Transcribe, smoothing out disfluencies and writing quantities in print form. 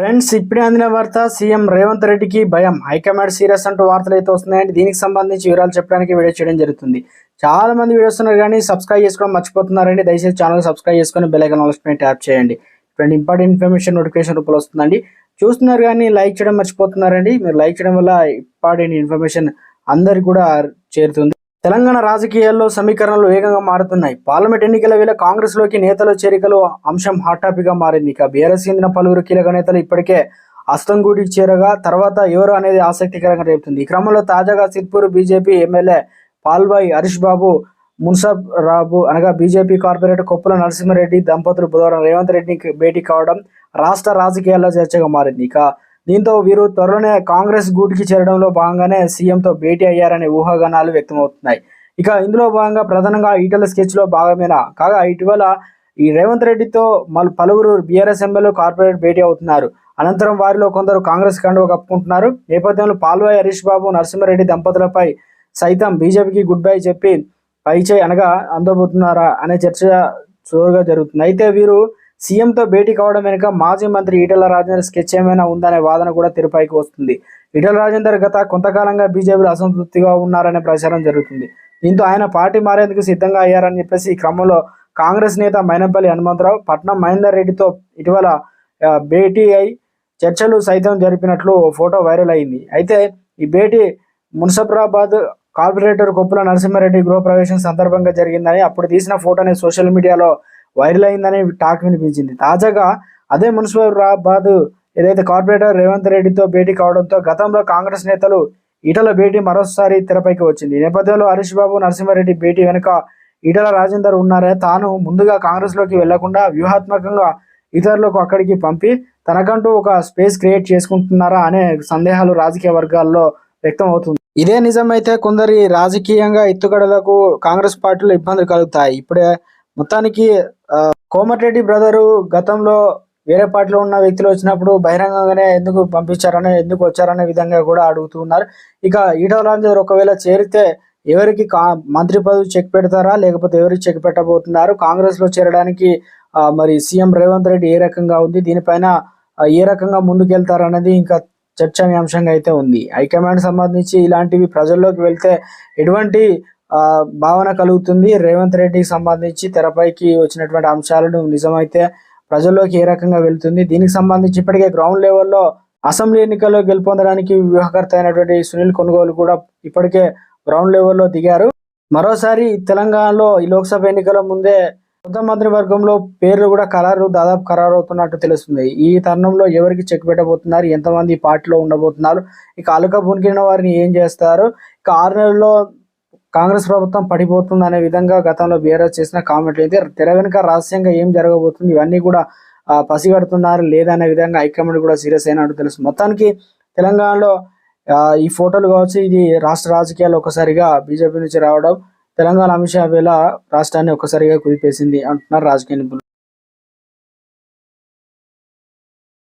Friends, ఇప్పుడే అందిన వార్త. సీఎం రేవంత్ రెడ్డికి భయం, హైకమాండ్ సీరియస్ అంటూ వార్తలు అయితే వస్తున్నాయండి. దీనికి సంబంధించి వివరాలు చెప్పడానికి వీడియో చేయడం జరుగుతుంది. చాలా మంది వీడియోస్ ఉన్నారు కానీ సబ్స్క్రైబ్ చేసుకోవడం మర్చిపోతున్నారండి. దయచేసి ఛానల్ సబ్స్క్రైబ్ చేసుకొని బెల్ ఐకాన్ ఆల్ ట్యాప్ చేయండి. ఇటువంటి ఇంపార్టెంట్ ఇన్ఫర్మేషన్ నోటిఫికేషన్ రూపంలో వస్తుందండి. చూస్తున్నారు కానీ లైక్ చేయడం మర్చిపోతున్నారండి. మీరు లైక్ చేయడం వల్ల ఇంపార్టెంట్ ఇన్ఫర్మేషన్ అందరికి కూడా చేరుతుంది. తెలంగాణ రాజకీయాల్లో సమీకరణలు వేగంగా మారుతున్నాయి. పార్లమెంట్ ఎన్నికల వేళ కాంగ్రెస్ లోకి నేతల చేరికలు అంశం హాట్ టాపిక్ గా మారింది. ఇక బీఆర్ఎస్ చెందిన పలువురు కీలక నేతలు ఇప్పటికే అస్తంగూడికి చేరగా తర్వాత ఎవరు అనేది ఆసక్తికరంగా రేపుతుంది. ఈ క్రమంలో తాజాగా సిద్పూర్ బీజేపీ ఎమ్మెల్యే పాల్వాయి హరీష్ బాబు మున్సబ్ రాబు అనగా బీజేపీ కార్పొరేటర్ కొప్పుల నరసింహారెడ్డి దంపతులు బుధవారం రేవంత్ రెడ్డికి భేటీ కావడం రాష్ట్ర రాజకీయాల్లో చర్చగా మారింది. ఇక దీంతో వీరు త్వరలోనే కాంగ్రెస్ గూటికి చేరడంలో భాగంగానే సీఎంతో భేటీ అయ్యారనే ఊహాగానాలు వ్యక్తమవుతున్నాయి. ఇక ఇందులో భాగంగా ప్రధానంగా ఈటల స్కెచ్ లో భాగమేనా కాగా ఇటీవల ఈ రేవంత్ రెడ్డితో పలువురు బీఆర్ఎస్ ఎమ్మెల్యే కార్పొరేట్ భేటీ అవుతున్నారు. అనంతరం వారిలో కొందరు కాంగ్రెస్ కండువ కప్పుకుంటున్నారు. నేపథ్యంలో పాల్వాయి హరీష్ బాబు నరసింహారెడ్డి దంపతులపై సైతం బీజేపీకి గుడ్ బై చెప్పి పైచేయి అనగా అందబోతున్నారా అనే చర్చ జోరుగా జరుగుతుంది. అయితే వీరు సీఎంతో భేటీ కావడం వెనుక మాజీ మంత్రి ఈటల రాజేందర్ స్కెచ్ ఏమైనా ఉందనే వాదన కూడా తెరపైకి వస్తుంది. ఈటల రాజేందర్ గత కొంతకాలంగా బీజేపీలో అసంతృప్తిగా ఉన్నారనే ప్రచారం జరుగుతుంది. దీంతో ఆయన పార్టీ మారేందుకు సిద్ధంగా అయ్యారని చెప్పేసి ఈ క్రమంలో కాంగ్రెస్ నేత మైనంపల్లి హనుమంతరావు పట్నం మహేందర్ రెడ్డితో ఇటీవల భేటీ అయి చర్చలు సైతం జరిపినట్లు ఫోటో వైరల్ అయింది. అయితే ఈ భేటీ మున్సబ్రాబాద్ కార్పొరేటర్ కొప్పుల నరసింహారెడ్డి గృహప్రవేశం సందర్భంగా జరిగిందని, అప్పుడు తీసిన ఫోటోని సోషల్ మీడియాలో వైరల్ అయిందని టాక్ వినిపించింది. తాజాగా అదే మున్సిపల్ ఏదైతే కార్పొరేటర్ రేవంత్ రెడ్డితో భేటీ కావడంతో గతంలో కాంగ్రెస్ నేతలు ఈటల భేటీ మరోసారి తెరపైకి వచ్చింది. ఈ నేపథ్యంలో హరీష్ బాబు నరసింహారెడ్డి భేటీ వెనుక ఈటల రాజేందర్ ఉన్నారే, తాను ముందుగా కాంగ్రెస్ లోకి వెళ్లకుండా వ్యూహాత్మకంగా ఇతరులకు అక్కడికి పంపి తనకంటూ ఒక స్పేస్ క్రియేట్ చేసుకుంటున్నారా అనే సందేహాలు రాజకీయ వర్గాల్లో వ్యక్తం అవుతుంది. ఇదే నిజమైతే కొందరి రాజకీయంగా ఎత్తుగడలకు కాంగ్రెస్ పార్టీలో ఇబ్బందులు కలుగుతాయి. ఇప్పుడే మొత్తానికి కోమటిరెడ్డి బ్రదరు గతంలో వేరే పార్టీలో ఉన్న వ్యక్తులు వచ్చినప్పుడు బహిరంగంగానే ఎందుకు పంపించారని, ఎందుకు వచ్చారనే విధంగా కూడా అడుగుతున్నారు. ఇక ఈటల రాజేందర్ ఒకవేళ చేరితే ఎవరికి మంత్రి పదవి చెక్ పెడతారా, లేకపోతే ఎవరికి చెక్ పెట్టబోతున్నారు, కాంగ్రెస్ లో చేరడానికి మరి సీఎం రేవంత్ రెడ్డి ఏ రకంగా ఉంది, దీనిపైన ఏ రకంగా ముందుకెళ్తారనేది ఇంకా చర్చనీయాంశంగా అయితే ఉంది. హైకమాండ్ సంబంధించి ఇలాంటివి ప్రజల్లోకి వెళ్తే ఎటువంటి భావన కలుగుతుంది, రేవంత్ రెడ్డికి సంబంధించి తెరపైకి వచ్చినటువంటి అంశాలను నిజమైతే ప్రజల్లోకి ఏ రకంగా వెళ్తుంది, దీనికి సంబంధించి ఇప్పటికే గ్రౌండ్ లెవెల్లో అసెంబ్లీ ఎన్నికల్లో గెలుపొందడానికి వ్యూహకర్త అయినటువంటి సునీల్ కొనుగోలు కూడా ఇప్పటికే గ్రౌండ్ లెవెల్లో దిగారు. మరోసారి తెలంగాణలో ఈ లోక్సభ ఎన్నికల ముందే కొత్త మంత్రివర్గంలో పేర్లు కూడా దాదాపు ఖరారు అవుతున్నట్టు తెలుస్తుంది. ఈ తరుణంలో ఎవరికి చెక్ పెట్టబోతున్నారు, ఎంతమంది పార్టీలో ఉండబోతున్నారు, ఇక అలుక బునికిన వారిని ఏం చేస్తారు, ఇక 6 నెలల్లో కాంగ్రెస్ ప్రభుత్వం పడిపోతుంది అనే విధంగా గతంలో బీఆర్ఎస్ చేసిన కామెంట్లు అయితే తెర వెనుక రహస్యంగా ఏం జరగబోతుంది ఇవన్నీ కూడా పసిగడుతున్నారు లేదనే విధంగా హైకమాండ్ కూడా సీరియస్ అయినట్టు తెలుసు. మొత్తానికి తెలంగాణలో ఈ ఫోటోలు కావచ్చు, ఇది రాష్ట్ర రాజకీయాల్లో ఒకసారిగా బీజేపీ నుంచి రావడం తెలంగాణ అమిత్ షా వేళ రాష్ట్రాన్ని ఒక్కసారిగా కుదిపేసింది అంటున్నారు రాజకీయ నిపుణులు.